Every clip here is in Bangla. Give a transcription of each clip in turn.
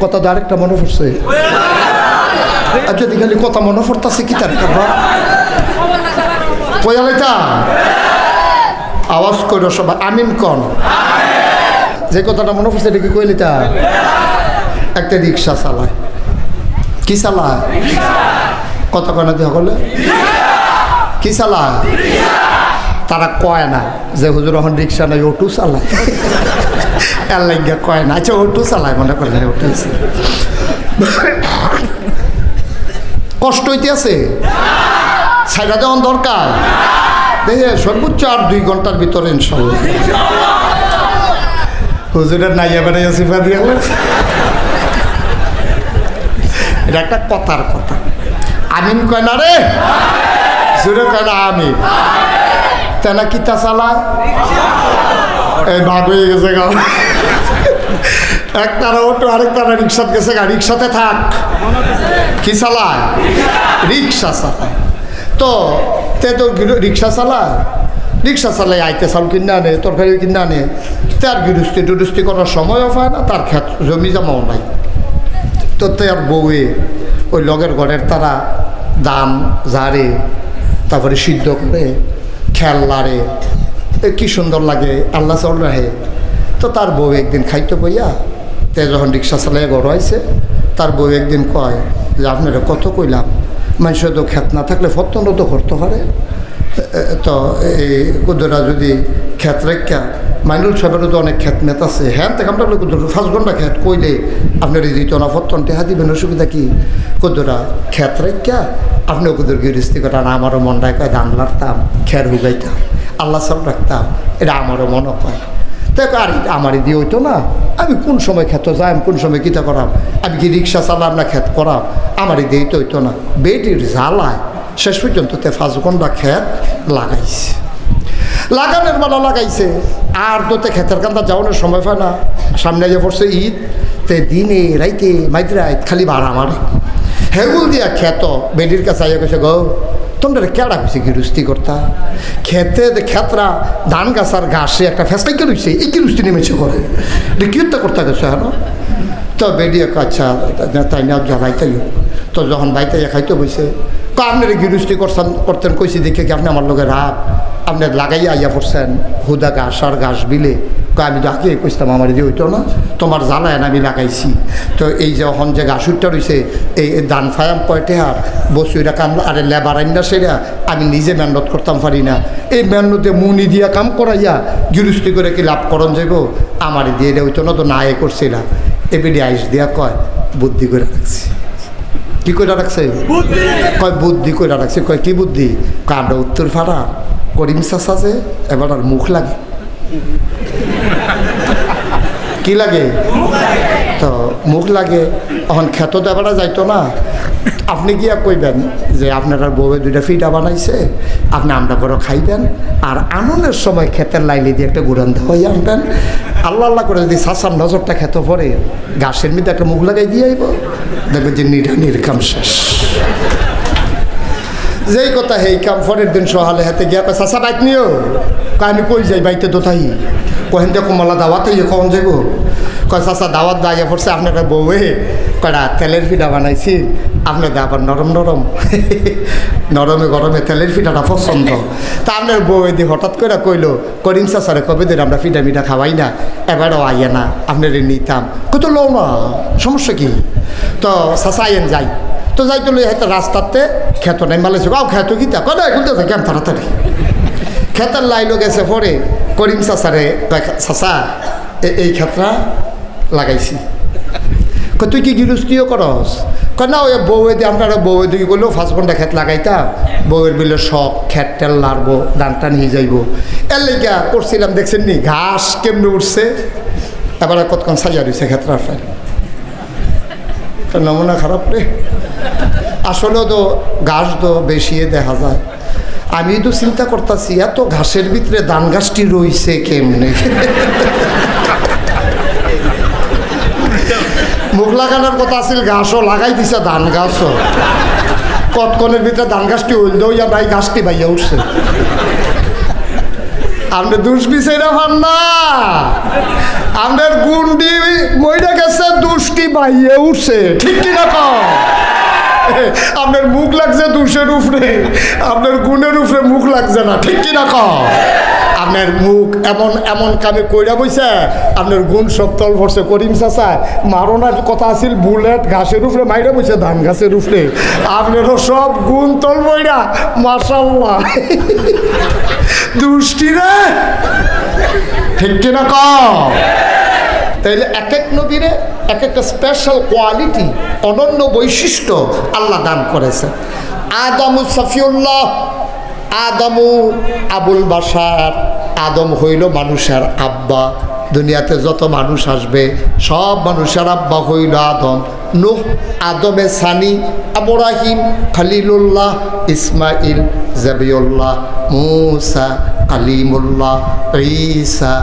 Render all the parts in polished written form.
কথা তো আরেকটা মনে পড়ছে। আর যদি খালি কথা মনে পড়তেছে কি তার করবা কয়ালাইতা আওয়াজ করো সবাই আমিন কন। যে কথাটা মনে পড়ছে এটা কি কইলিতা? একটা রিক্সা চালায়। কি চালায়? কত কয়না দিয়ে হলে কি চালায়? তারা কয় না যে হুজুর এখন রিক্সা নাই, অটো চালায়। এর লাগিয়া কয় না। আচ্ছা অটো চালায় মনে করেন, অটো কষ্ট হইতে আছে, ছাইড়া দেওয়ার দরকার। দেখে সর্বোচ্চ আর 2 ঘন্টার ভিতরে ইনশাল্লাহ হুজুরের নাইয়া বেড়াইয়া সিফা দিয়ে এটা একটা কথার কথা। আমিন কয় না রে, জোরে কয় না আমিন। তেনা কিতা চালায়? এই ভাগ হয়ে গেছে গা, একটারা অটো আরেকটারা রিক্সাতে গেছে গা। রিক্সাতে থাক, কি চালায়? রিক্সা চালায়। তো তে তো রিক্সা চালায়, রিক্সা চালাই আইতে চাল কিনে আনে, তরকারি কিনে আনে। তার গৃহস্থী টুরুস্থি করার সময়ও পায় না, তার ক্ষেত জমি জমাও নাই। তো তার বউয়ে ওই লগের ঘরের তারা দাম ঝাড়ে, তারপরে সিদ্ধ করে খেয়াল লাড়ে, কি সুন্দর লাগে, আল্লাহ চল রাহে। তো তার বউ একদিন খাইতে বইয়া তে যখন রিক্সা চালাই ঘর হয়েছে, তার বউ একদিন কয় যে আপনারা কত কইলাম, মানুষের তো ক্ষেত না থাকলে ফতন তো করতে পারে। তো এই কুদরা যদি ক্ষেত রেখা মাইনুল সাহেবেরও তো অনেক ক্ষেত মেত আছে, হ্যাঁ থেকে আমরা কুদর 5 ঘন্টা ক্ষেত কইলে আপনার দিত না, ফতন টেহা দিবেন, অসুবিধা কি? কুদরা ক্ষেত রেখা আপনিও কুদর গৃহস্থী করেন। আমারও মন রাখায় ধান লাড়তাম, খের হুগাইতাম, আল্লাহ সব রাখতাম, এটা আমারও মনে হয়। তাই আর আমারই দিয়ে হইতো না, আমি কোন সময় খেতে যাই, কোন সময় কিতা করাম, আমি কি রিক্সা চালাম না ক্ষেত করাম, আমারই দিয়ে তো হইতো না। বেটির জ্বালায় শেষ পর্যন্ত 5 ঘন্টা ক্ষেত লাগাইছে। লাগানোর বেলা লাগাইছে, আর তোতে ক্ষেতের কান্দা যাওয়ানোর সময় পায় না। সামনে যে পড়ছে ঈদ, তে দিনে রাইতে মাইতে খালি ভাড়া মারে হেগুল দিয়া খেত। বেটির কাছে আইয়া কইছে, গো তোমরা কেড়া কইছে গৃহস্থী করতা? খেতে ক্ষেতরা ধান গাছার ঘাসে একটা ফেসকাইকে রয়েছে, এই গৃহস্থী নেমেছে করে, এটা কি করতে গেছে হেন? তো বেডিয়া আচ্ছা তাই না জ্বালাইতাই। তো যখন বাইতে খাইতে বসে, আপনারা গৃহস্থী করতেন কইছি দেখে কি আপনি আমার লোকের রাত আপনার লাগাইয়া আইয়া পড়ছেন হুদা ঘাস আর ঘাস বিলে? আমি তো আগে কইতাম আমার দিয়ে হইতো না, তোমার জ্বালায় আমি লাগাইছি। তো এই যখন যে ঘাস উঠটা রয়েছে, এই দান ফায়াম কয়টে আর বসুইরা কাম আরে লেবার আইনা সেরা আমি নিজে মেহনত করতাম পারি না। এই মেহনতে মুনি দিয়া কাম করাইয়া গৃহস্থী করে কি লাভ করন যাইব? আমার দিয়ে এটা হইতো না, তো না এ করছিলা। এবিডি আইস দিয়া কয় বুদ্ধি করে রাখছি। কি করে রাখছে? কয় বুদ্ধি করে রাখছে। কয় কি বুদ্ধি? কয় আমরা উত্তর ফাড়া করিম চাষা যে এবার আর মুখ লাগে। কি লাগে? তো মুখ লাগে। এখন খেত তো এবার যাইতো না, আপনি গিয়া কইবেন যে আপনার বউয়ে 2টা ফিটা বানাইছে, আপনি আমরা করে খাইবেন, আর আনন্দের সময় ক্ষেতের লাইলে দিয়ে একটা গুড়ান হয়ে আনবেন। আল্লাহ আল্লাহ করে যদি শাসার নজরটা খেতে পড়ে, ঘাসের মধ্যে একটা মুখ লাগাই দিয়ে আইব, দেখবে যে নির্কাম শেষ। যেই কথা হেই কাম পরের দিন সহালে হাতে গিয়া কয় চাষা বাইক নিও। আমি কই যাই বাইতে দোতাই কহেন দেখো মালা দাওয়াতে কখন যাইব? কয় চাষা দাওয়াত দাইয়া পড়ছে আপনার বউয়ে কয়টা তেলের পিঠা বানাইছি, আপনাদের আবার নরম নরম নরমে গরমে তেলের পিঠাটা পছন্দ। তা আপনার বউয়ে দিয়ে হঠাৎ করে কইলো করিম চাষারে কবে দিন আমরা পিঠা মিঠা খাওয়াই না, এবারও আইয়া না আপনার নিতাম। কত লো না, সমস্যা কি? তো চাষা আইয়েন যাই। তো যাইতে লই হয়তো রাস্তাতে খেত নাই মালেছে, আও খেত গীতা কয় না এগুলো দেখে আমি তাড়াতাড়ি খেতার লাইলো গেছে। পরে করিম চাষারে চাষা এই ক্ষেত্রা লাগাইছি। তুই কি গৃহস্থীও করস? কয় না ওই বউয়ে দিয়ে আপনারা বউয়ে দিকে বললেও 5 ঘন্টা ক্ষেত লাগাইতা, বউয়ের বিলে শখ খেত টেল লাড়বো, ডান টান হয়ে যাইব, এর লেগা করছিলাম। দেখছেন নি ঘাস কেমনে উঠছে, এবার কতক্ষণ সাইয়া দিচ্ছে ক্ষেত্রার ফেল। নমুনা খারাপ রে। আসলেও তো ঘাস তো বেশি দেখা যায়। আমি তো চিন্তা করতেছি এত ঘাসের ভিতরে ধান গাছটি রইছে কেমনে? মুখ লাগানোর কথা আছিল, ঘাসও লাগাই দিছে, ধান গাছও কতক্ষণের ভিতরে ধান গাছটি হইল দইয়া ভাই ঘাসটি ভাইয়া উঠছে। আপনি দুষ বিচাইরা পান না, আপনার গুন্ডি মইরা গেছে, দুষ্টি বাইয়ে উঠছে, ঠিক কিনা কও? আপনার মুখ লাগছে দুষের উপরে, আপনার গুণের উপরে মুখ লাগছে না, ঠিক কিনা কও? আপনার মুখ এমন এমন কামে কইরা বইছে, আপনার গুণ সব তল ভরছে। করিম চাচা মারণার কথা আছিল, বুলেট ঘাসের উপরে মাইরা বইছে, ধান গাছের উপরে, আপনারও সব গুণ তল বইরা। মাশাআল্লাহ, দুষ্টি রে, ঠিক কিনা কও? তাইলে এক এক নবীরে এক একটা স্পেশাল কোয়ালিটি, অনন্য বৈশিষ্ট্য আল্লাহ দান করেছে। আদম সফিউল্লাহ, আদমু আবুল বাশার, আদম হইল মানুষের আব্বা। দুনিয়াতে যত মানুষ আসবে সব মানুষের আব্বা হইল আদম। নূহ আদমে সানি, ইব্রাহিম খলিলুল্লাহ, ইসমাইল জাবিউল্লাহ, মূসা কালিমুল্লাহ, ঈসা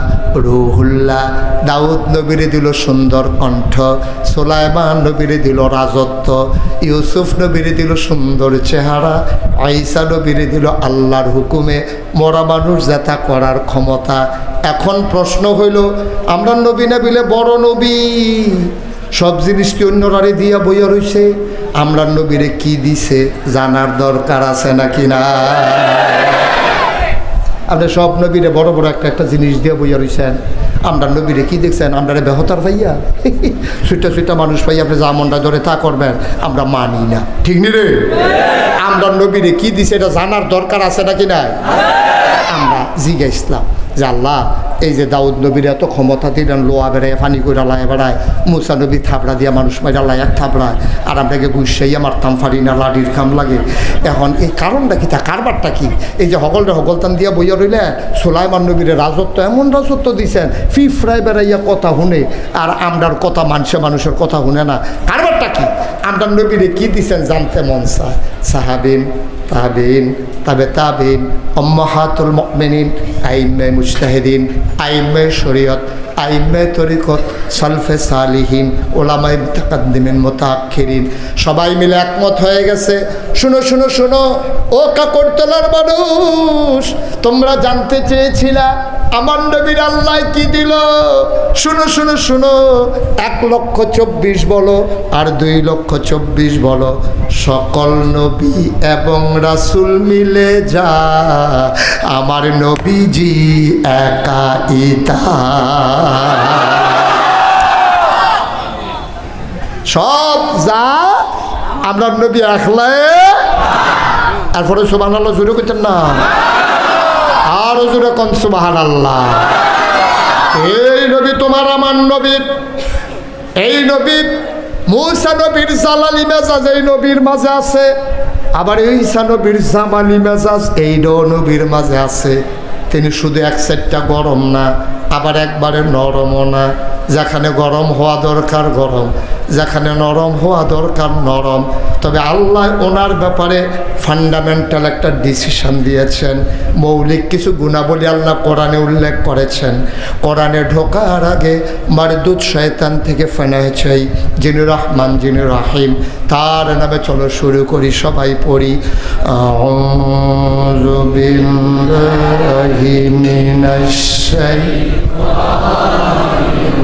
রুহুল্লাহ। দাউদ নবীরে দিল সুন্দর কণ্ঠ, সুলাইমান নবীরে দিল রাজত্ব, ইউসুফ নবীরে দিল সুন্দর চেহারা, ঈসা নবীরে দিল আল্লাহর হুকুমে মরা মানুষ যাতা করার ক্ষমতা। এখন প্রশ্ন হইল, আমরা নবী না বিলে বড় নবী, সব জিনিসটি অন্যরারে দিয়া বইয়া রইছে, আমরা নবীরে কি দিছে জানার দরকার আছে নাকি না? আপনি সব নবীরে বড় বড় একটা একটা জিনিস দিয়ে বইয়া রইছেন, আমরা নবীরে কি দেখছেন? আমরা বেহতার পাইয়া সুইটা সুইটা মানুষ পাইয়া আপনি যা মনটা ধরে তা করবেন, আমরা মানি না, ঠিক নি রে? আমরা নবীরে কি দিছে এটা জানার দরকার আছে নাকি না? আমরা জিজ্ঞাসলাম যে আল্লাহ, এই যে দাউদ নবীর এত ক্ষমতা দিলেন, লোয়া বেড়ায় পানি করে লায় বেড়ায়, মুসা নবী থাবড়া দিয়া মানুষ মাইরা লায় এক থাবড়ায়, আর আপনাকে গুসাইয়া মারতাম ফারি না, লাডির খাম লাগে। এখন এই কারণটা কি, তা কারবারটা কি? এই যে হগলটা হগলতান দিয়া বইয়া রইলে, সুলাইমান নবীর রাজত্ব, এমন রাজত্ব দিছেন, ফিফরায় বেড়াইয়া কথা শুনে, আর আমরার কথা মানুষের কথা শুনে না, কারবারটা কি? আমরা নবীরে কি দিছেন জানতে মন চায়। সাহাবিন, তাবিন, তাবে তাবিন, উম্মাহাতুল মুমিনিন, আইম্মে মুজতাহিদিন, আইম্মে শরীয়ত, আইম্মে তরিকত, সালফে সালিহিন, ওলামায়ে মুতাকাদ্দিমিন মুতাআখিরিন, সবাই মিলে একমত হয়ে গেছে। শুনো শুনো শুনো, ও কাকরতলার মানুষ, তোমরা জানতে চেয়েছিলা আমার নবীর আল্লাহ কি দিল? শুনো শুনো শুনো, 1,24,000 বলো আর 2,24,000 বলো, সকল নবী এবং রাসূল মিলে যা আমার নবীজি একা ইতা। সব যা আমরা নবী একলাই। তারপরে সুবহানাল্লাহ জোরে কইতেন না, আরো জোরে কোন সুবহানাল্লাহ। এই নবী তোমার আমার নবী, এই নবী মূসা নবীর জালালি মেজাজ এই নবীর মাঝে আছে, আবার ঈসা নবীর জামালি মেজাজ এই নবীর মাঝে আছে। তিনি শুধু এক সাইডটা গরম না, আবার একবারে নরমও না। যেখানে গরম হওয়া দরকার গরম, যেখানে নরম হওয়া দরকার নরম। তবে আল্লাহ ওনার ব্যাপারে ফান্ডামেন্টাল একটা ডিসিশন দিয়েছেন। মৌলিক কিছু গুণাবলী আল্লাহ কোরআনে উল্লেখ করেছেন। কোরআনে ঢোকার আগে মারদুদ শয়তান থেকে ফেনা চাই, যিনি রহমান যিনি রাহিম, তার নামে চলো শুরু করি, সবাই পড়ি। আউযু বিল্লাহি মিনাশ শাইতানির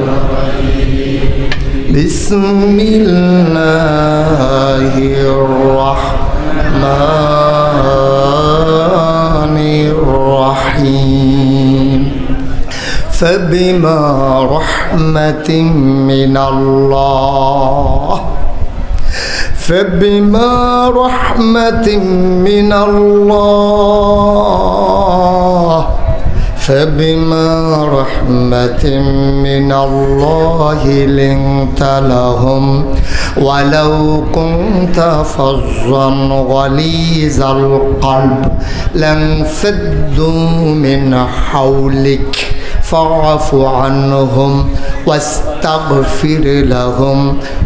রাজিম। বিসমিল্লাহির রাহমানির রাহিম। فبما رحمة من الله فبما رحمة من الله فبما رحمة من الله لنت لهم ولو كنت فظا غليظ القلب لانفضوا من حولك فاعف عنهم واستغفر لهم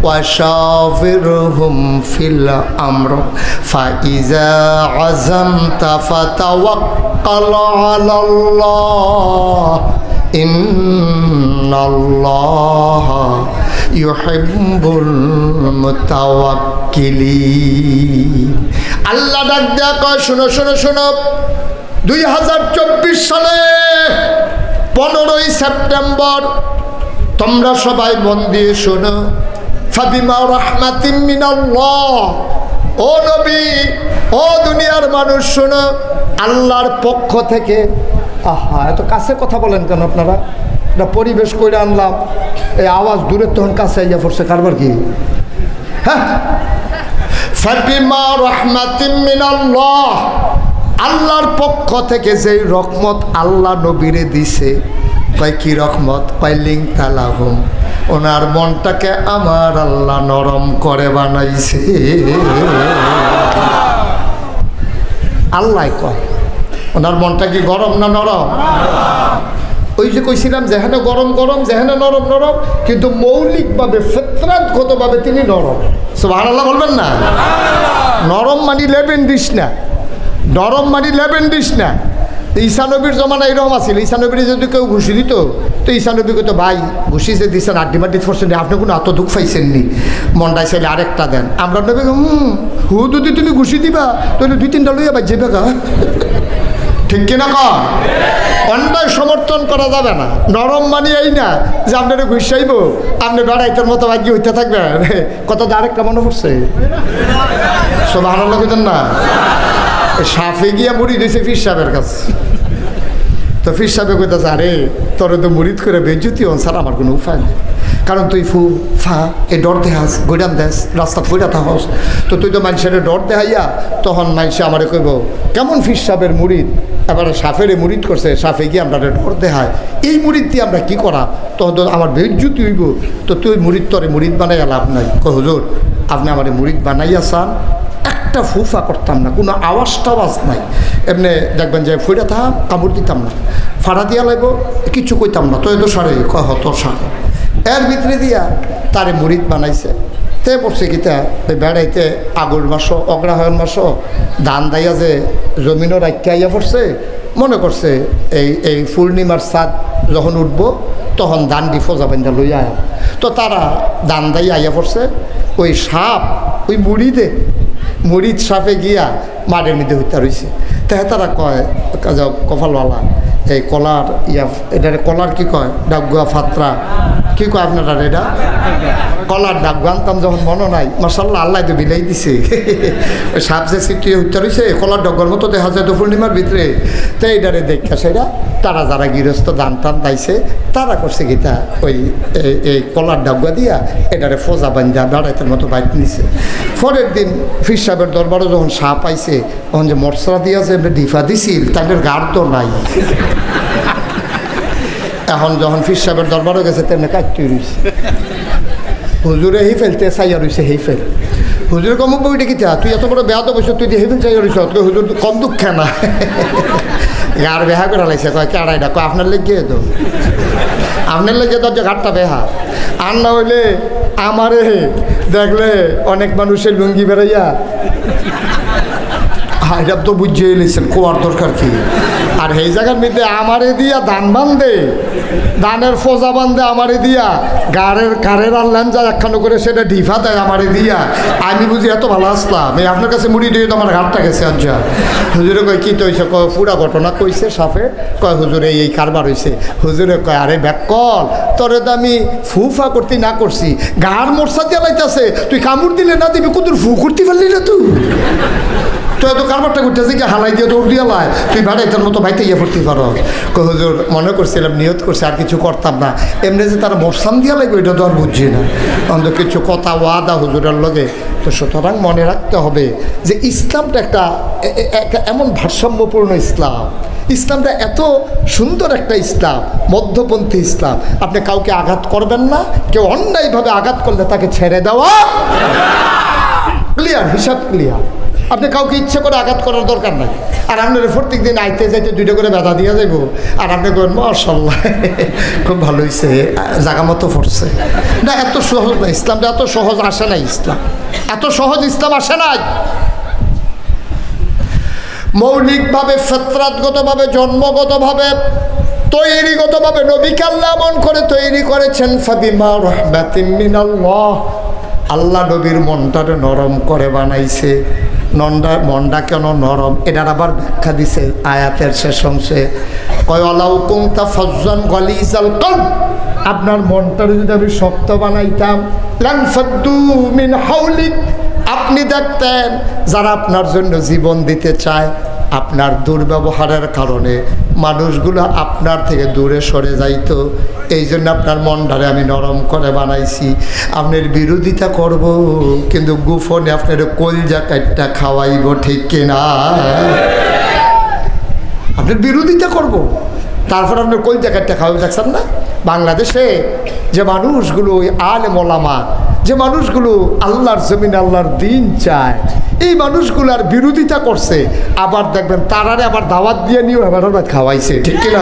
وشاورهم في الأمر فإذا عزمت فتوكل على الله إن الله يحب المتوكلين। আল্লাহ ডাক দেয়া কয়, শোনো শোনো শোনো, 2024 সালে 15ই সেপ্টেম্বর তোমরা সবাই মন দিয়ে শোনো, ফাবিমা রাহমাতিম মিনাল্লাহ, ও নবী, ও দুনিয়ার মানুষ শোনো, আল্লাহর পক্ষ থেকে। আহা, এত কাছে কথা বলেন কেন আপনারা? এটা পরিবেশ করে আনলাম, এই আওয়াজ দূরে তখন কাছে আইয়া পড়ছে, কারবার কি? হ্যাঁ, ফাবিমা রাহমাতিম মিনাল্লাহ, আল্লাহর পক্ষ থেকে যেই রহমত আল্লাহ নবীরে দিছে। কয় কি রহমত? কয় লিং তালাহুম, ওনার মনটাকে আমার আল্লাহ নরম করে বানাইছে। আল্লাহ কয় ওনার মনটা কি গরম না নরম? ওই যে কইছিলাম যেখানে গরম গরম, যেখানে নরম নরম, কিন্তু মৌলিকভাবে ফিতরাতগতভাবে তিনি নরম। সুবহানাল্লাহ বলবেন না? নরম মানে লেবেন দিস না, নরম মানে লেবেন দিস না। ঈসা নবীর জমানা এরকম আছিল, ঈসা নবীর যদি কেউ ঘুষি দিত তো ঈসা নবী কত, ভাই ঘুষি যে দিচ্ছেন আড্ডি মাড্ডি ফোরছেন, আপনি কোনো এত দুঃখ পাইছেননি, মনটাই চাইলে আরেকটা দেন। আমরা নবী হু যদি তুমি ঘুষি দিবা তাহলে 2-3টা লইয়া বাই যাবে গা। ঠিক কিনা কর? অন্যায় সমর্থন করা যাবে না। নরম মানে এই না যে আপনারা ঘুষাইব আপনি বেড়াইতের মতো ভাগ্য হইতে থাকবেন। কত আরেকটা মনে পড়ছে, সুবহানাল্লাহ কইতেন না? সাফে গিয়া মুড়ি দিয়েছে ফির সাহেবের কাছে, তো ফির সাহেব কইতেছে, আরে তোর তো মুড়িদ করে বেজ্জুতি হন স্যার, আমার কোনো উপায় নেই, কারণ তুই ফা এই ডর দেহাস, গৈডান দেশ রাস্তা ফুইরা থাকস, তো তুই তো মানুষের ডর দেখাইয়া তখন মানুষে আমারে কইব কেমন ফির সাহেবের মুড়িদ, এবারে সাফেরে মুড়িদ করছে, সাফে গিয়ে আমরা ডর দেখায়, এই মুড়িদ দিয়ে আমরা কি করা, তখন তো আমার বেজ্জুতি হইব, তো তুই মুড়িদ তরে মুড়িদ বানাইয়া লাভ নাই। কই হুজুর আপনি আমার মুড়িদ বানাইয়া চান, একটা ফুফা করতাম না, কোনো আওয়াজ টাওয়াজ নাই, এমনি দেখবেন যে ফুইরা থাম, কামড় দিতাম না, ফাড়া দিয়া লাগবো, কিছু কইতাম না, তো এত সারে কয় হত সারে, এর ভিতরে দিয়া তারে মুড়িদ বানাইছে। তে পড়ছে কিতা বেড়াইতে আগুর মাসও অগ্রহায়ণ মাসও ধান দাইয়া যে জমিনও রাখিয়া আইয়া পড়ছে, মনে করছে এই পূর্ণিমার চাঁদ যখন উঠবো তখন ধান দি ফোজা বান্ধা লইয়া আয়, তো তারা ধান দাইয়া আইয়া পড়ছে, ওই সাপ ওই মুড়িদ সাপে গিয়া মাঠের মধ্যে হত্যা রয়েছে। তাই তারা কয় কপালওয়ালা এই কলার এটা কলার কি কয়, ডাগুয়া ফাত্রা কি কয় আপনারা, এটা কলার ডাকু আনতাম যখন মনে নাই, মাশাআল্লাহ আল্লাহ তো বিলাই দিছে। ওই সাপ যে সিটিয়ে হত্যা রয়েছে কলার ডাকুয়ার মতো দেখা যায় তো পূর্ণিমার ভিতরে। তো এইটারে দেখা সেটা তারা যারা গৃহস্থ ধান টান দাইছে তারা করছে গীতা ওই এই কলার ডাগুয়া দিয়া এটারে ফোজা বান্ধা বেড়াইতের মতো বাইক নিছে। পরের দিন ফির সাহেবের দরবারও যখন সাপ পাইছে তখন যে মশলা দিয়া যে ডিফা দিছিল তাদের গাঢ় তো নাই। এখন যখন ফির সাহেবের দরবারও গেছে তেমনি কাটতে রয়েছে, হুজুরে হেই ফেলতে চাইয়া রয়েছে, হেই ফেল হুজুরে কম বইটা কিতা তুই এত বড় বেহা তো বসে তুই হেই ফেল চাইয়া রয়েছ, হুজুর কম দুঃখে না গার বেহা করে লাইছে, কয় কেড়াইটা কয় আপনার লেগে তো আপনার লেগে তো যে ঘাটটা বেহা, আর না হইলে আমারে দেখলে অনেক মানুষের লুঙ্গি বেড়াইয়া এটা তো বুঝিয়ে নিয়েছেন কোয়ার দরকার কি। আর এই জায়গার মধ্যে আমারে দিয়া ধান বান্ধে, ধানের ফোজা বান্ধে আমারে দিয়া, গাড়ের আনলেন যা একখানো করে সেটা ঢিফা দেয় আমারে দিয়া, আমি বুঝি এত ভালো আসলাম, এই আপনার কাছে মুড়ি দিয়ে তো আমার ঘাটটা গেছে। আচ্ছা হুজুরে কয় কী তো হয়েছে, কয় পুরা ঘটনা কইছে সাপে, কয় হুজুরে এই কারবার হয়েছে। হুজুরে কয় আরে ব্যাকল তোরে তো আমি ফুফা করতে না করছি, গাড় মোরসা দিয়া লাইতেছে, তুই কামড় দিলে না দিবি কুতুর ফু করতে পারলি না তুই, তো এত কারবারটা করতেছে কি হালাই দিয়ে দৌড় দিয়ে লাই, তুই বেড়াইতের মতো বাইতে ইয়ে পড়তে পারো। হুজুর মনে করছিলাম নিয়ত করছে আর কিছু করতাম না, এমনি যে তারা মরসাম দিয়া লাগবে এটা তো আর বুঝছি না, অন্ত কিছু কথা ওয়াদা হুজুরের লগে। তো সুতরাং মনে রাখতে হবে যে ইসলামটা একটা এমন ভারসাম্যপূর্ণ ইসলাম, ইসলামটা এত সুন্দর একটা ইসলাম, মধ্যপন্থী ইসলাম। আপনি কাউকে আঘাত করবেন না, কেউ অন্যায়ভাবে আঘাত করলে তাকে ছেড়ে দেওয়া, ক্লিয়ার, হিসাব ক্লিয়ার। আপনি কাউকে ইচ্ছে করে আঘাত করার দরকার নাই। আর আপনার প্রত্যেক দিন আইতে যাইতে 2টা করে ব্যথা দিয়ে যাইব, আর আপনি কবেন মাশাআল্লাহ খুব ভালো হয়েছে, জায়গা মতো পড়ছে না। এত সহজ না ইসলামটা, এত সহজ আসে নাই ইসলাম, এত সহজ ইসলাম আসে নাই। মৌলিকভাবে ফিতরাতগতভাবে জন্মগতভাবে তৈরিগতভাবে নবীকে আল্লাহ এমন করে তৈরি করেছেন, ফাবিমা রাহমাতিন মিনাল্লাহ, আল্লাহ নবীর মনটারে নরম করে বানাইছে। মনটা কেন নরম, এটার আবার ব্যাখ্যা দিছে আয়াতের শেষ অংশে। কয় ওয়ালাউ কুনতা ফাজ্জান গালিজাল কলব, আপনার মনটা যদি আমি শক্ত বানাইতাম, লানফাদ্দু মিন হাওলিক, আপনি দেখতেন যারা আপনার জন্য জীবন দিতে চায়, আপনার দুর্ব্যবহারের কারণে মানুষগুলো আপনার থেকে দূরে সরে যাইতো। এই জন্য আপনার মনটারে আমি নরম করে বানাইছি। আপনার বিরোধিতা করব, কিন্তু গোপনে আপনার কলজা কাটটা খাওয়াইব, ঠিক কিনা? আপনার বিরোধিতা করব, তারপর আপনার কলজা কাটটা খাওয়াইব। দেখছেন না বাংলাদেশে যে মানুষগুলো ওই আলেম ওলামা, যে মানুষগুলো আল্লাহর জমিন আল্লাহর দিন চায়, এই মানুষগুলার বিরোধিতা করছে, আবার দেখবেন তারারে আবার দাওয়াত দিয়ে নিয়েও আবার খাওয়াইছে, ঠিক কিনা?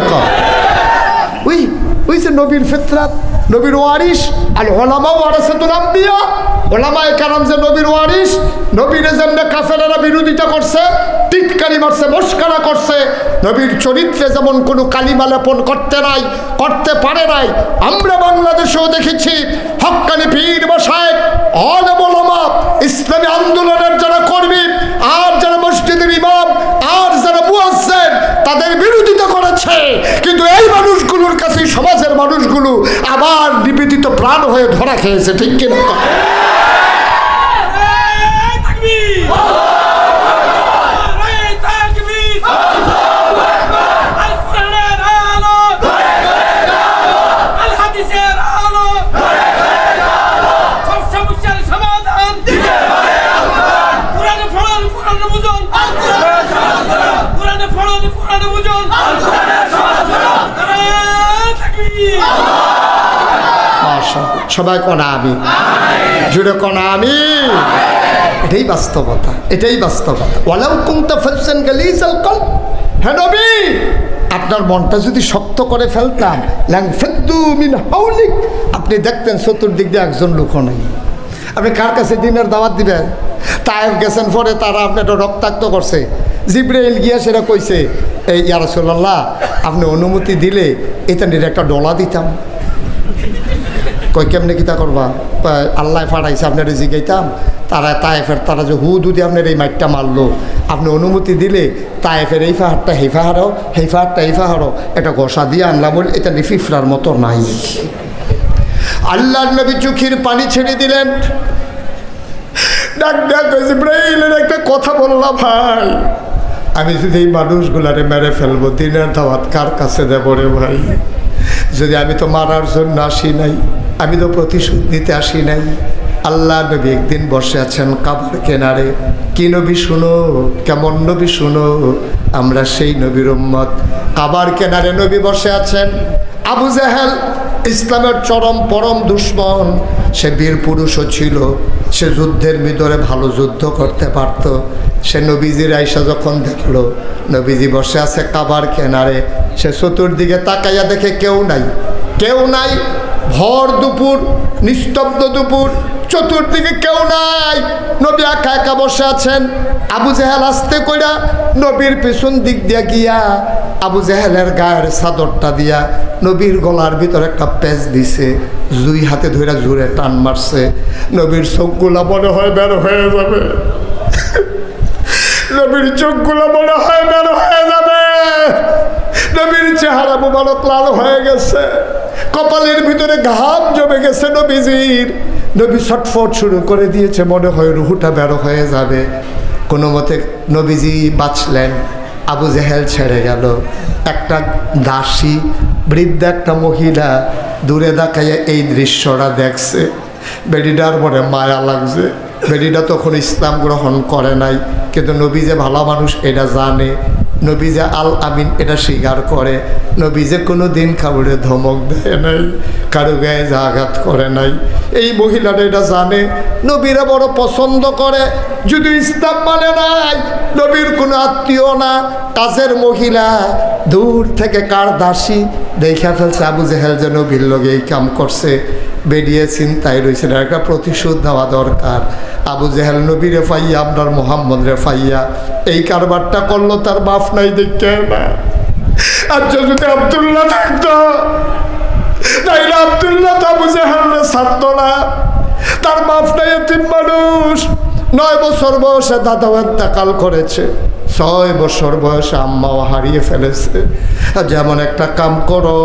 ওই যে নবীর ফিতরাত, নবীর ওয়ারিস, আল উলামা ওয়ারাসাতুল আম্বিয়া, ওলামায়ে কেরাম যে নবীর ওয়ারিস, নবীর যেমন কাফেরেরা বিরোধিতা করছে, টিটকারি মারছে, মস্করা করছে, নবীর চরিত্রে যেমন কোনো কালিমা লেপন করতে পারে নাই, আমরা বাংলাদেশেও দেখেছি হক্কানি পীর মাশায়েখ, আলেম ওলামা, ইসলামী আন্দোলনের যারা কর্মী, আর যারা মসজিদের ইমাম, আর যারা মুয়াজ্জিন, তাদের বিরোধিতা করেছে। কিন্তু এই মানুষগুলোর কাছে সমাজের মানুষগুলো আবার নিবেদিত প্রাণ হয়ে ধরা খেয়েছে, ঠিক কিনা? সবাই কোনা আমি, জুড়ে কোনা আমি। এটাই বাস্তবতা, এটাই বাস্তবতা। ওয়ালাউ কুনতা ফাজ্জান গালিজাল কলব, হে নবী আপনার মনটা যদি শক্ত করে ফেলতাম, লানফাদ্দু মিন হাওলিক, আপনি দেখতেন চতুর্দিক দিয়ে একজন লোকও নেই। আপনি কার কাছে দিনের দাওয়াত দিবেন? তায়েফ গেছেন, পরে তারা আপনার রক্তাক্ত করছে, জিবরাইল গিয়া সেটা কইছে, এই ইয়া রাসূলুল্লাহ আপনি অনুমতি দিলে এটা নিয়ে একটা ডলা দিতাম। কই কেমনে কিতা করবা? আল্লাহ ফাড়াইছে, আপনারা জিগাইতাম। তারা তায়েফের তারা যে হুদুদি আপনার এই মাইটটা মারলো, আপনি অনুমতি দিলে তায়েফের এই পাহাড়টা এই পাহাড়ও, এই পাহাড়টা এই পাহাড়ও একটা ঘষা দিয়ে আনলাম, বলে এটা নিফিফরার মতো নাই। আল্লাহর নবী চোখের পানি ছেড়ে দিলেন, ডাক ডাক জিবরাইলের একটা কথা বললাম, ভাই আমি যদি এই মানুষগুলারে মেরে ফেলবো, দিনের দাওয়াত কার কাছে দেব রে ভাই? যদি আমি তো মারার জন্য আসি নাই, আমি তো প্রতিশোধ নিতে আসি নাই। আল্লাহ নবী একদিন বসে আছেন কাবার কেনারে। কি নবী শুনো, কেমন নবী শুনো, আমরা সেই নবীর উম্মত। কাবার কেনারে নবী বসে আছেন। আবু জাহেল ইসলামের চরম পরম দুশ্মন, সে বীর পুরুষও ছিল, সে যুদ্ধের ভিতরে ভালো যুদ্ধ করতে পারত। সে নবীজির আয়সা যখন দেখলো নবীজি বসে আছে কাবার কেনারে, সে চতুর্দিকে তাকাইয়া দেখে কেউ নাই, কেউ নাই। ভর দুপুর, নিস্তব্ধ দুপুর, চতুর্দিকে কেউ নাই, নবী একা একা বসে আছেন। আবু জাহেল আস্তে কইরা নবীর পেছন দিক দিয়া গিয়া আবু জাহেলের গায়ের চাদরটা দিয়া নবীর গলার ভিতরে একটা পেঁচ দিছে, দুই হাতে ধরে জোরে টান মারছে। নবীর চোখগুলা মনে হয় বের হয়ে যাবে, নবীর চোখগুলো মনে হয় বের হয়ে যাবে। নবীর চেহারা মুবারক লাল হয়ে গেছে, কপালের ভিতরে ঘাম জমে গেছে নবীজির। নবী ছটফট শুরু করে দিয়েছে, মনে হয় রুহুটা বের হয়ে যাবে। কোনো মতে নবীজি বাঁচলেন। আবু জাহেল ছেড়ে গেল। একটা দাসী, বৃদ্ধা একটা মহিলা দূরে দেখাইয়া এই দৃশ্যটা দেখছে। বেডিটার মনে মায়া লাগছে। বেডিটা তখন ইসলাম গ্রহণ করে নাই, কিন্তু নবী যে ভালো মানুষ এটা জানে, নবী যে আল আমিন এটা স্বীকার করে। নবী যে কোনো দিন কাউরে ধমক দেয় নাই, কারো গায়ে আঘাত করে নাই, এই মহিলাটা এটা জানে। নবীরা বড় পছন্দ করে, যদি ইসলাম মানে নাই, নবীর কোনো আত্মীয় না, কাজের মহিলা, দূর থেকে কার দাসী দেখা ফেলছে আবু জাহেল যে নবীর লগে এই কাম করছে। বেরিয়ে চিন্তায় রয়েছে, একটা প্রতিশোধ নেওয়া দরকার। আবু জাহেল নবীরে ফাইয়া, আপনার মোহাম্মদ রে ফাইয়া এই কারবারটা করলো, তার বাপ নাই দেখতে না। আচ্ছা যদি আব্দুল্লাহ থাকতো, তাইলে আব্দুল্লাহ তো আবু জাহেল ছাড়তো না। তার বাপ নাই, এতিম মানুষ, 9 বছর বয়সে দাদাও ইন্তেকাল করেছে, 6 বছর বয়সে আম্মাও হারিয়ে ফেলেছে। যেমন একটা কাম করো,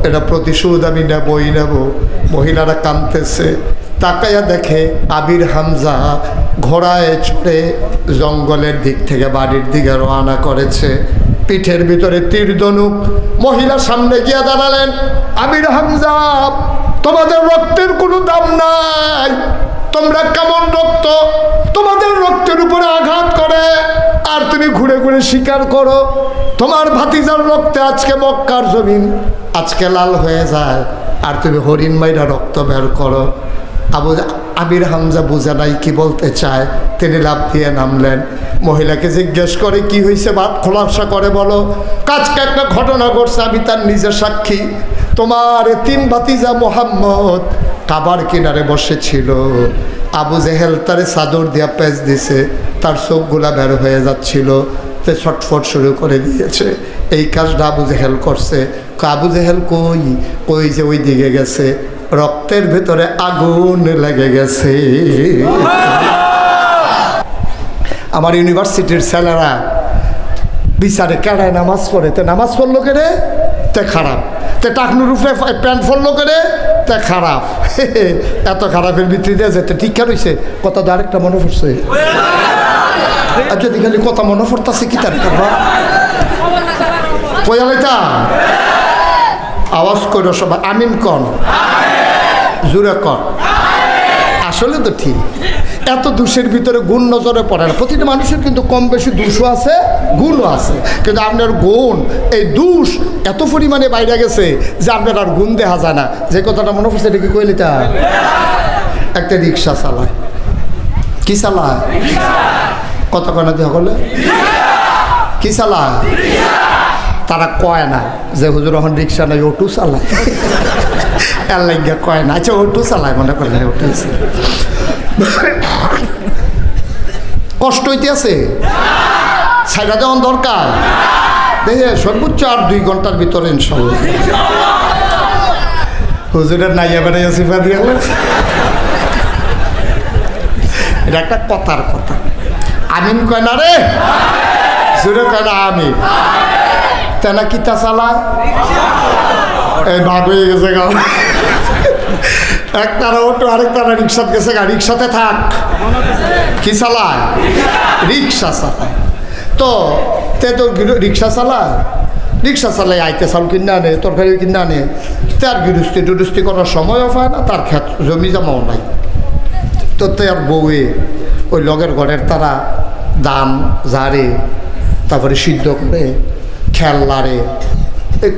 এটা প্রতিশোধ আমি নেবই নেব। মহিলারা কাঁদতেছে, তাকাইয়া দেখে আবির হামজা ঘোড়ায় চড়ে জঙ্গলের দিক থেকে বাড়ির দিকে রওনা করেছে, পিঠের ভিতরে তীর ধনুক। মহিলা সামনে গিয়ে দাঁড়ালেন, আবির হামজা তোমাদের রক্তের কোনো দাম নাই, তোমরা কেমন রক্ত, তোমাদের রক্তের উপরে আঘাত করে আর তুমি ঘুরে ঘুরে শিকার করো। তোমার ভাতিজার রক্তে আজকে মক্কার জমিন আজকে লাল হয়ে যায়, আর তুমি হরিণ মাইরা রক্ত বের করো। আবির হামজা বুঝে নাই কি বলতে চায়, তিনি লাফ দিয়ে নামলেন। মহিলাকে জিজ্ঞেস করে কি হয়েছে, বাদ খোলাসা করে বলো। আজকে একটা ঘটনা ঘটছে, আমি তার নিজের সাক্ষী। তোমার 3 ভাতিজা মোহাম্মদ কাবার কিনারে বসেছিল, আবু জেহেল তারে চাদর দিয়া পেঁচ দিছে, তার চোখগুলা বের হয়ে যাচ্ছিল, তে ছটফট শুরু করে দিয়েছে। এই কাজটা আবু জেহেল করছে। আবু জেহেল কই যে ওই দিকে গেছে, রক্তের ভেতরে আগুন লেগে গেছে। আমার ইউনিভার্সিটির ছেলেরা বিচারে কেড়ায় নামাজ পড়ে, তে নামাজ পড়লো কেড়ে তে খারাপ, তে টাকনুর উপরে প্যান্ট পড়লো কেড়ে তে খারাপ। এত খারাপের ভিত্তিতে যেতে ঠিক রয়েছে। কথা তো আরেকটা মনে পড়ছে, আর যদি খালি কথা মনে পড়তেছে কি তার করবা কয়ালাইতা আওয়াজ করো সবাই, আমিন কন, জোরে কন। আসলে তো ঠিক, এত দোষের ভিতরে গুণ নজরে পড়ে না। প্রতিটা মানুষের কিন্তু কম বেশি দোষও আছে, গুণও আছে, কিন্তু আপনার গুণ এই দোষ এত পরিমাণে বাইরে গেছে যে আপনার আর গুণ দেখা যায় না। যে কথাটা মনে পড়ছে এটা কি কইলি, তা একটা রিক্সা চালায়, কি চালায়, কত কয়না দিয়ে হলে কি চালায়, তারা কয় না যে হুজুর এখন রিক্সা নাই, অটো চালায়। এর লাগে কয় না, আচ্ছা অটো চালায়, মনে করেন অটো। কষ্ট হইতে আছে, ছাইড়া দেওয়ার দরকার। দেখে সর্বোচ্চ আর 2 ঘন্টার ভিতরে ইনশাল্লাহ হুজুরের নাইয়া বেড়াইয়া সিফা দিয়ে এটা একটা কথার কথা। আমিন কয় না রে, জোরে কয় না আমিন। তেনা কিতা চালায়, এই ভাগ হয়ে গেছে গা। একটারা অটো আরেকটারা রিক্সাতে গেছে গা, রিক্সাতে থাক, কি চালায়, রিক্সা চালায়। তো তে তো রিক্সা চালায়, রিক্সা চালাই আইতে চাল কিনে আনে, তরকারি কিনে আনে, তার গৃহস্থী টুরুস্থি করার সময়ও পায় না, তার ক্ষেত জমি জমাও নাই। তো তার বউয়ে ওই লগের ঘরের তারা দাম ঝাড়ে, তারপরে সিদ্ধ করে খেয়াল লাড়ে,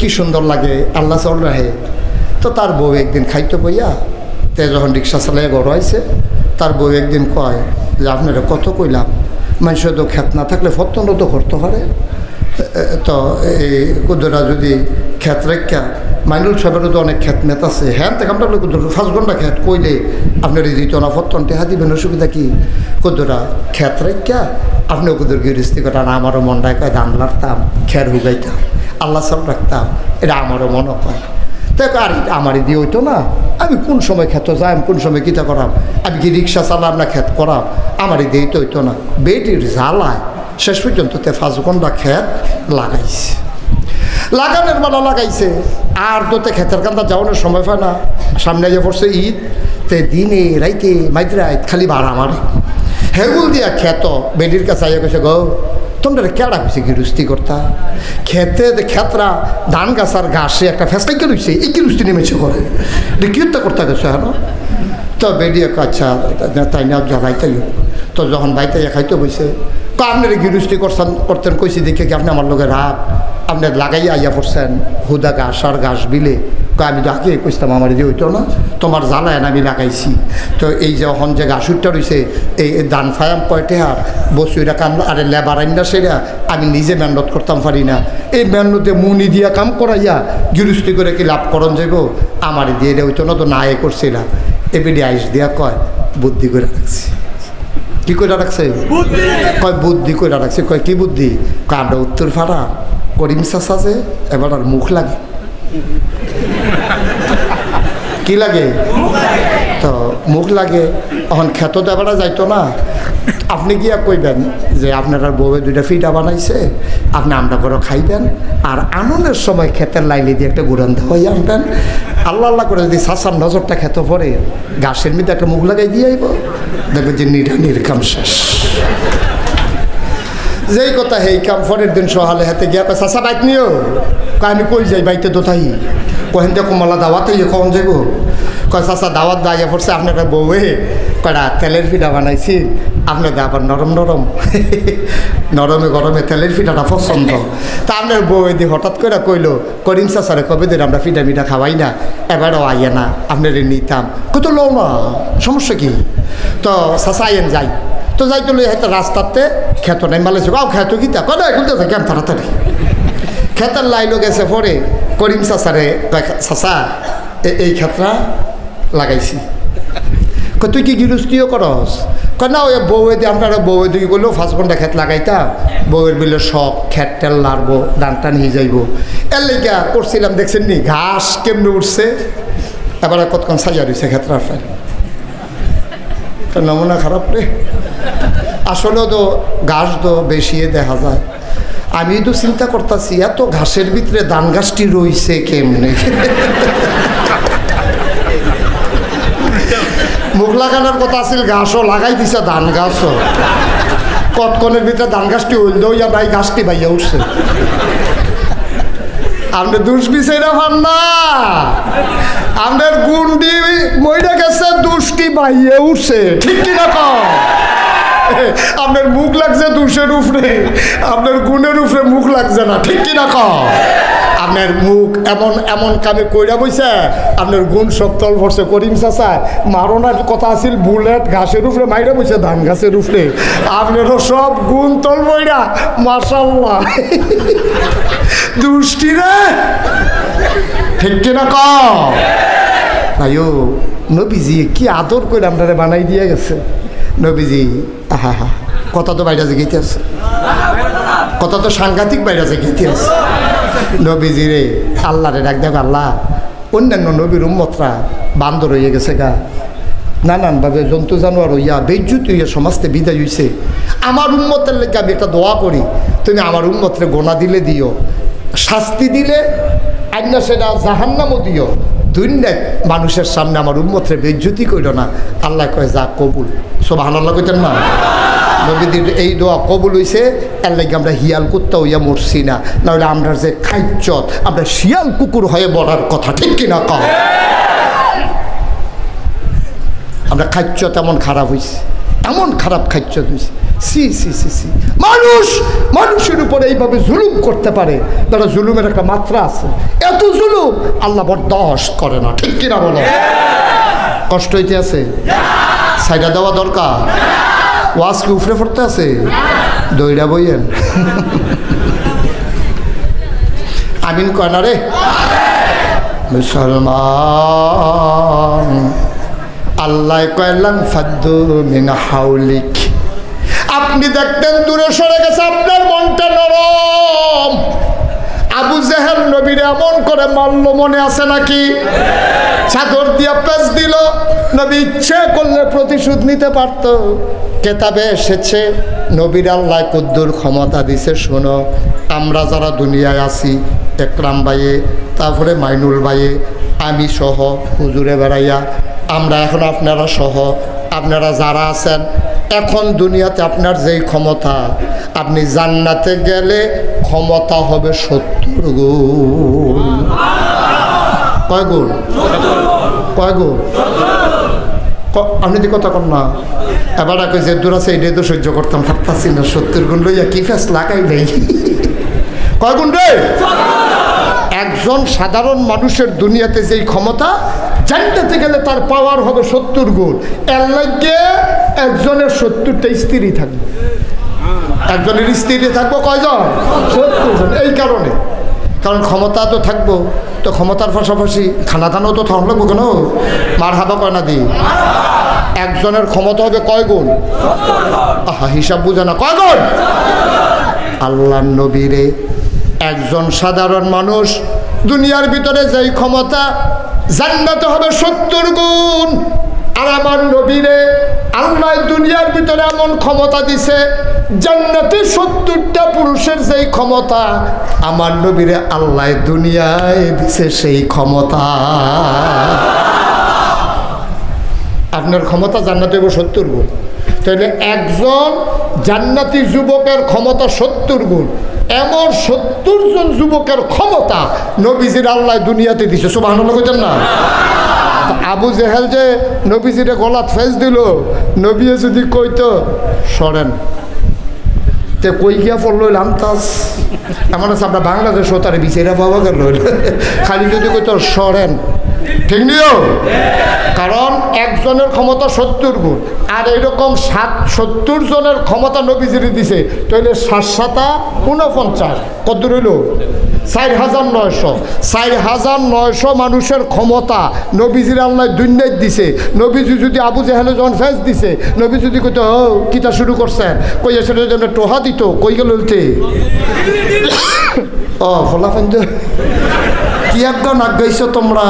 কি সুন্দর লাগে, আল্লাহ চল রাহে। তো তার বউ একদিন খাইতে বইয়া তে যখন রিক্সা চালাইয়া ঘর হয়েছে, তার বউ একদিন কয় যে আপনারা কত কইলাম, মানুষের তো ক্ষেত না থাকলে ফতন তো করতে পারে। তো এই কুদরা যদি ক্ষেত রেখা, মাইনুল সাহেবেরও তো অনেক ক্ষেত মেত আছে, হ্যাঁ থেকে আমরা 5 ঘন্টা ক্ষেত কইলে আপনার এই দিত না, ফতন টেহা দিবেন, অসুবিধা কি। কুদরা ক্ষেত রেখা আপনি কুদুর গৃহস্থী করেন, আমারও মনটায় কয় ধান লাড়তাম, খের হুগাইতাম, আল্লাহ সব রাখতাম, এটা আমারও মনে হয়। দেখ আর আমারই দিয়ে হইতো না, আমি কোন সময় খেতে যাই, কোন সময় কিতা করাম, আমি কি রিক্সা চালাম না ক্ষেত করাম, আমারই দিয়ে তো হইতো না। বেটির জ্বালায় শেষ পর্যন্ত 5 ঘন্টা ক্ষেত লাগাইছে, লাগানোর বেলা লাগাইছে, আর তোতে ক্ষেতের কান্দা যাওয়ানোর সময় পায় না। সামনে যে পড়ছে ঈদ, তে দিনে রাইতে মাইতে খালি ভাড়া মারে, হেগুল দিয়া খেত। বেটির কাছে আইয়া গেছে, গো তোমরা কেডা হয়েছে গৃহস্থী করতা, খেতে খেতরা ধান গাছার ঘাসে একটা ফেসটাইকে রয়েছে, এই গৃহস্থী নেমেছে করে, কি করতে গেছে হ্যাঁ। তো বেরিয়ে আচ্ছা তাই না জ্বালাইতাই। তো যখন বাইতে খাইতে বসে, তো আপনার গৃহস্থী করতেন কইছি দেখে কি আপনি আমার লোকে রাগ, আপনি লাগাইয়া আইয়া পড়ছেন হুদা ঘাস আর ঘাস বিলে। আমি তো আগে কইতাম আমার দিয়ে হইতো না, তোমার জ্বালায় আমি লাগাইছি। তো এই যে এখন যে ঘাস উঠটা রয়েছে, এই ধান ফায়াম কয়টে হার বসুইরা কাম, আরে লেবার আইন না সেরা, আমি নিজে মেহনত করতাম পারি না। এই মেহনতে মুনি দিয়া কাম করাইয়া গৃহস্থী করে কি লাভ করন যাইব, আমার দিয়ে হইতো না, তো না এ করছিলাম। এবিডি আইস দিয়া কয় বুদ্ধি করে রাখছি। কি করে রাখছে, কয় বুদ্ধি করে রাখছে। কয় কি বুদ্ধি, কাণ্ড উত্তর ফাড়া করিম চাষা যে এবার আর মুখ লাগে, কি লাগে, তো মুখ লাগে এখন খেত দেবাটা যাইতো না। আপনি গিয়া কইবেন যে আপনার বউয়ে 2টা ফিটা বানাইছে, আপনি আমরা করে খাইবেন, আর আনন্দের সময় ক্ষেতের লাইলি দিয়ে একটা গুড়ান দেওয়াই আনবেন। আল্লাহ আল্লাহ করে যদি সাসার নজরটা খেত পরে গাছের মধ্যে একটা মুখ লাগাই দিয়ে আইব, দেখবেন যে নিরানির কাম শেষ। যেই কথা হেই কাম পরের দিন সহালে হাতে গিয়া চাষা বাইক নিও, আমি কই যাই বাইতে তো তাই কহেন যে কমলা দাওয়াতে কখন যাইব, কয় চাষা দাওয়াত দাইয়া পড়ছে আপনার বউয়ে কয়টা তেলের পিঠা বানাইছি, আপনার আবার নরম নরম নরমে গরমে তেলের পিঠাটা পছন্দ। তা আপনার বউয়ে দিয়ে হঠাৎ করে কইলো করিম চাষারে কবে দিন আমরা পিঠা মিঠা খাওয়াই না, এবারও আইয়া না আপনার নিতাম, কত লো না সমস্যা কি, তো চাষা আইয়েন যাই। তো যাইতে লই হয়তো রাস্তাতে খেত নাই মালেছে, আও খেত গীতা কয় না এগুলো কেন তাড়াতাড়ি খেতার লাইলো গেছে পরে করিম চাষারে চাষা এই ক্ষেতটা লাগাইছি, তুই কি গৃহস্থীও করস, কয় না ওই বউয়ে দিয়ে আপনারা বউয়ে দিয়ে গেলেও 5 ঘন্টা ক্ষেত লাগাইতাম, বউয়ের বিলে শখ খেত টেল লাড়বো ডানটা নিয়ে যাইব, এর লেগা করছিলাম। দেখছেন নি ঘাস কেমনে উঠছে, এবার কতক্ষণ সাইয়া দিছে ক্ষেত্রার ফেল, নমুনা খারাপ রে। আসলে তো ঘাস তো বেশি দেখা যায়। আমি তো চিন্তা করতেছি এত ঘাসের ভিতরে ধান গাছটি রইছে কেমনে। মুখ লাগানোর কথা আছিল, ঘাসও লাগাই দিছে ধান গাছও, কতক্ষণের ভিতরে ধান গাছটি হইল দইয়া ভাই গাছটি ভাইয়া উঠছে। আপনার দুষ্বিষেরা ভান না, আপনার গুন্ডি মইরা গেছে দুষ্টি বাইয়ে উঠছে, ঠিক কিনা কম। আপনার মুখ লাগছে দুষের উপরে, আপনার গুণের উপরে মুখ লাগছে না, ঠিক কিনা কম। আপনার মুখ এমন এমন কামে কইরা বইছে, আপনার গুণ সব তল ভরছে। করিম চাচা মারণার কথা আছিল বুলেট ঘাসের উপরে মাইরা বইছে ধান গাছের উপরে, আপনারও সব গুণ তল বইরা মাশাআল্লাহ দুষ্টি রে, ঠিক কিনা কম। ভাইও নবীজি কি আদর করে আপনারা বানাই দিয়ে গেছে নবীজি। হা হা কথা তো বাইরে গেতে আছে, কথা তো সাংঘাতিক বাইরে গেতে আছে। নবীজি রে আল্লাহ রে ডাক দেখ, আল্লাহ অন্যান্য নবীর উম্মতরা বান্দর হয়ে গেছে গা, নানানভাবে জন্তু জানোয়ার হইয়া বেজ্জুত হইয়া সমাজতে বিদায় হইছে, আমার উম্মতের লেগে আমি একটা দোয়া করি, তুমি আমার উম্মতরে গোনা দিলে দিও, শাস্তি দিলে আইনা সেটা জাহান্নামও দিও, দুনিয়া মানুষের সামনে আমার উম্মতরে বেজ্জুতি কইল না। আল্লাহ কয় যা কবুল, সুবহানাল্লাহ কইতেন না। নবীদের এই দোয়া কবুল হইছে, এর লাগে আমরা হিয়াল কুত্তা হইয়া মরছি না, নাহলে আমরা যে খাইচ্ছত আমরা শিয়াল কুকুর হয়ে মরার কথা, ঠিক কিনা কম। আমরা খাইচ্ছত এমন খারাপ হয়েছে, এমন খারাপ খাইচ্ছত হয়েছে, সি সি সি সি। মানুষ মানুষের উপরে এইভাবে জুলুম করতে পারে, তারা জুলুমের একটা মাত্রা আছে, এত জুলুম আল্লাহ বরদাস্ত করে না, ঠিক কিনা বলো। কষ্ট হইতে আছে, সাইডা দেওয়া দরকার, ওয়াজ কি উফরে পড়তে আছে, দইরা বইয়েন আমিন কয় না রে মুসলমান। আল্লাহ কয়লাম ফাদ্দু মিন হাউলিক, আপনি দেখতেন দূরে সরে গেছে, আপনার মনটা নরম। আবু জেহেল নবীর এমন করে মারল, মনে আছে নাকি? চাদর দিয়া পেঁচ দিল, নবী ইচ্ছে করলে প্রতিশোধ নিতে পারত। কেতাবে এসেছে নবীর আল্লাহ কুদ্দুর ক্ষমতা দিছে। শোনো, আমরা যারা দুনিয়ায় আছি, একরাম ভাইয়ে, তারপরে মাইনুল ভাইয়ে, আমি সহ হুজুরে বেড়াইয়া, আমরা এখন আপনারা সহ আপনারা যারা আছেন, এখন দুনিয়াতে আপনার যেই ক্ষমতা, আপনি জান্নাতে গেলে ক্ষমতা হবে 70 গুণ। কয় গুণ? কয় গুণ? আপনি তো কথা কন না। এবার যে দূর আছে এটাই তো সহ্য করতাম পারতাছি না, 70 গুণ লইয়া কি ফেস লাগাই নেই। কয় গুণ রে? একজন সাধারণ মানুষের দুনিয়াতে যেই ক্ষমতা, জান্নাতে গেলে তার পাওয়ার হবে 70 গুণ। এর লাগে একজনের 70টা স্ত্রী থাকবে, একজনের স্ত্রী থাকবো কয়জন? 70 জন। এই কারণে, কারণ ক্ষমতা তো থাকবো, তো ক্ষমতার পাশাপাশি খানা দানাও তো থাকবো কেন? মার হাবা কয় না দি, একজনের ক্ষমতা হবে কয় গুণ? আহা, হিসাব বুঝে না, কয় গুণ? আল্লাহ নবীরে একজন সাধারণ মানুষ দুনিয়ার ভিতরে যেই ক্ষমতা, জান্নাতে হবে 70 গুণ। আর আমার নবীরে আল্লাহ দুনিয়ার ভিতরে এমন ক্ষমতা দিছে, জান্নাতে 70টা পুরুষের যেই ক্ষমতা আমার নবীরে আল্লাহ দুনিয়ায় দিছে সেই ক্ষমতা। আপনার ক্ষমতা জান্নাতে 70 গুণ, তাহলে একজন জান্নাতি যুবকের ক্ষমতা 70 গুণ, এমন 70 জন যুবকের ক্ষমতা নবীজির আল্লাহ দুনিয়াতে দিছে। সুবহানাল্লাহ কইতেন না? আবু জেহেল যে নবীজিরে গলাত ফেস দিল, নবী যদি কইতো সরেন, তে কই গিয়া পড়ল লামতাস, এমন আছে আমরা বাংলাদেশ তারে বিচারা পাওয়া গেল, খালি যদি কইতো সরেন, ঠিক নিও। কারণ একজনের ক্ষমতা 70 গুণ, আর এরকম 70 জনের ক্ষমতা নবীজিরে দিছে, তাহলে 7-7-49 কত রইল? 4900। 4900 মানুষের ক্ষমতা নবীজির আল্লাহ দুনিয়ায় দিছে। নবীজি যদি আবু জেহেলে যখন ফেস দিছে, নবী যদি কইতো কিতা শুরু করছেন, কই আসলে যদি আমরা টোহা দিত, কই গেল উল্টে ও ফলা ফেন কি একদম নাক গাইছো তোমরা।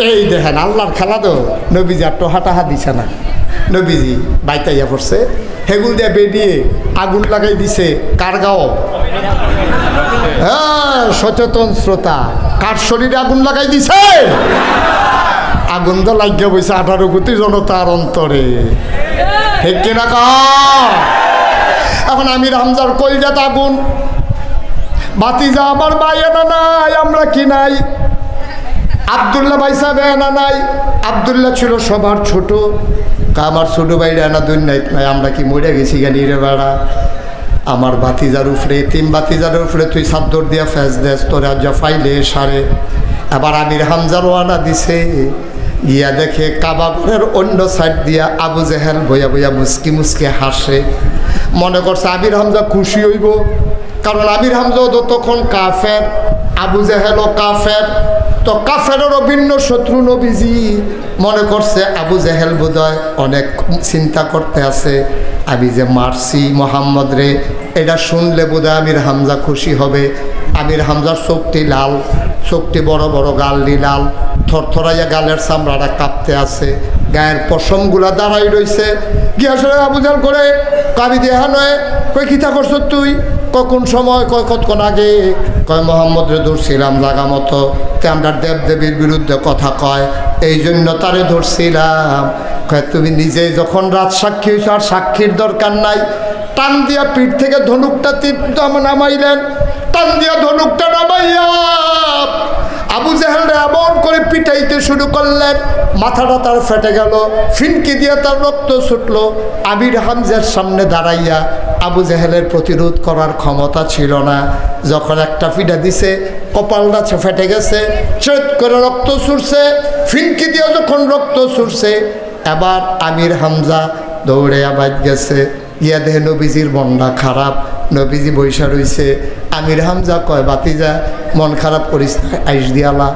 এই দেখেন আল্লাহর খেলা তো, নবীজি আর টোহা টাহা দিছে না, নবীজি বাইতাইয়া পড়ছে, হেগুল দিয়ে বেরিয়ে আগুন লাগাই দিছে। কার গাও? হ্যাঁ, সচেতন শ্রোতা, কার শরীরে আগুন লাগাই দিছে? আগুন তো লাগিয়ে বইছে 18 কোটি জনতার অন্তরে, ঠিক কিনা কর? এখন আমির হামজার কলজাত আগুন, বাতিজা আমার ভাই এনা নাই, আমরা কি নাই, আব্দুল্লাহ ভাই সাহেব এনা নাই। আব্দুল্লাহ ছিল সবার ছোট, আমার ছোট ভাইরা এনা দুনিয়ায় নাই, আমরা কি মরে গেছি গানি রে বেড়া। আমার বাতিজার উপরে, 3 বাতিজার উপরে তুই চাদর দিয়া ফেস দেস, তোরা যা ফাইলে সারে। আবার আমির হামজারও আনা দিছে, গিয়া দেখে কাবা ঘরের অন্য সাইড দিয়া আবু জেহেল বইয়া বইয়া মুসকি মুসকি হাসে। মনে করছে আমির হামজা খুশি হইব, কারণ আমির হামজাও তো তখন কাফের, আবু জেহেলও কাফের, তো কাফেরেরও ভিন্ন শত্রু নবীজি। মনে করছে আবু জেহেল বোধহয় অনেক চিন্তা করতে আছে, আমি যে মারছি মোহাম্মদ রে, এটা শুনলে বোধহয় আমির হামজা খুশি হবে। আমির হামজার চোখটি লাল, চোখটি বড় বড়, গালটি লাল, থরথরাইয়া গালের চামড়াটা কাঁপতে আছে, গায়ের পশমগুলা দাঁড়াই রয়েছে। গিয়া আসলে আবু জেহেল করে কাবি দেহা নয়, কই কিতা করছ তুই, কখন সময়, কয় কতক্ষণ আগে, কয় মোহাম্মদ রে ধরছিলাম জাগা মতো, তে আমরা দেবদেবীর বিরুদ্ধে কথা কয়, এই জন্য তারে ধরছিলাম। কয় তুমি নিজেই যখন রাত সাক্ষী হয়েছ, আর সাক্ষীর দরকার নাই। টান দিয়া পিঠ থেকে ধনুকটা নামাইলেন, টান দিয়া ধনুকটা নামাইয়া আবু জেহেল এমন করে পিটাইতে শুরু করলেন, মাথাটা তার ফেটে গেল, ফিনকি দিয়ে তার রক্ত ছুটলো। আমির হামজার সামনে দাঁড়াইয়া আবু জেহেলের প্রতিরোধ করার ক্ষমতা ছিল না। যখন একটা পিটা দিছে, কপালটা ফেটে গেছে, চেত করে রক্ত ছুটছে, ফিনকি দিয়ে যখন রক্ত ছুটছে, এবার আমির হামজা দৌড়ে আবাদ গেছে, গিয়া দেখে নবীজির মনটা খারাপ, নবীজি বৈশা রইছে। আমির হামজা কয় বাতিজা মন খারাপ করিস না, আইস দিয়ালা।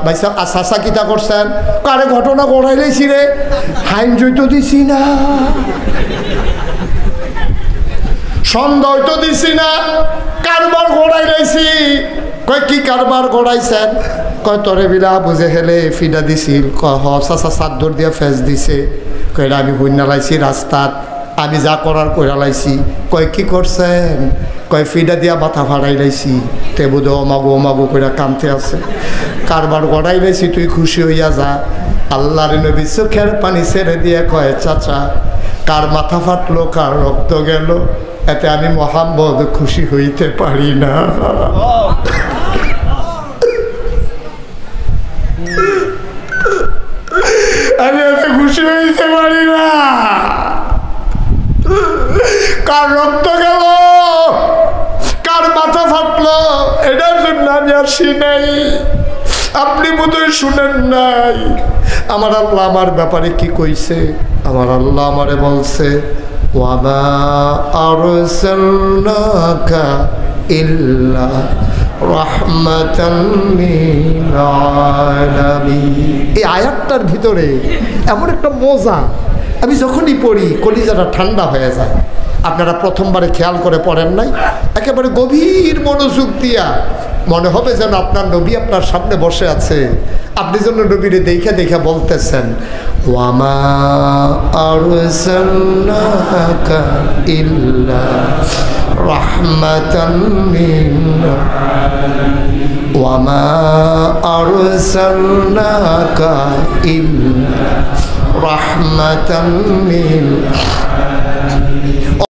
ভাইসা চাচা কিতা করছেন, কারে ঘটনা গড়াই লাইছি রে, হাইন জৈত দিছি না, সন্দেহ তো দিছি না, কারবার গড়াই লাইছি। কয় কি কারবার গড়াইছেন? কয় তরে বিলা বুঝে হেলে ফিডা দিছিল। কয় হ চাচা চাদর দিয়া ফেস দিছে। কয় আমি হইনা লাইছি রাস্তাত, আমি যা করার কইরা লাইছি। কয় কি করছেন? কয় ফিডা দিয়া মাথা ফাড়াই লাইছি, তে বোধ অমাগো অমাগো কইরা কামতে আছে, কারবার গড়াই লাইছি, তুই খুশি হইয়া যা। আল্লাহর নবী চোখের পানি ছেড়ে দিয়ে কয় চাচা কার মাথা ফাটলো, কার রক্ত গেল, এতে আমি মোহাম্মদ খুশি হইতে পারি না। আমি এতে খুশি হইতে পারি না, কার রক্ত গেল, কার মাথা ফাটলো, এটার জন্য আমি আসি নাই। আপনি বোধহয় শুনেন নাই আমার আল্লাহ আমার ব্যাপারে কি কইছে। আমার আল্লাহ আমারে বলছে, ওয়ামা আরসালনাকা ইল্লা রাহমাতাল লিল আলামিন। এই আয়াতটার ভিতরে এমন একটা মজা, আমি যখনই পড়ি কলিজাটা ঠান্ডা হয়ে যায়। আপনারা প্রথমবারে খেয়াল করে পড়েন নাই, একেবারে গভীর মনোযোগ দিয়া মনে হবে যেন আপনার নবী আপনার সামনে বসে আছে, আপনি যেন নবীরে দেখে দেখে বলতেছেন ওয়ামা আরসালনাকা ইল্লা রাহমাতান লিল ওয়ামা আরসালনাকা ইল্লা রাহমাতান লিল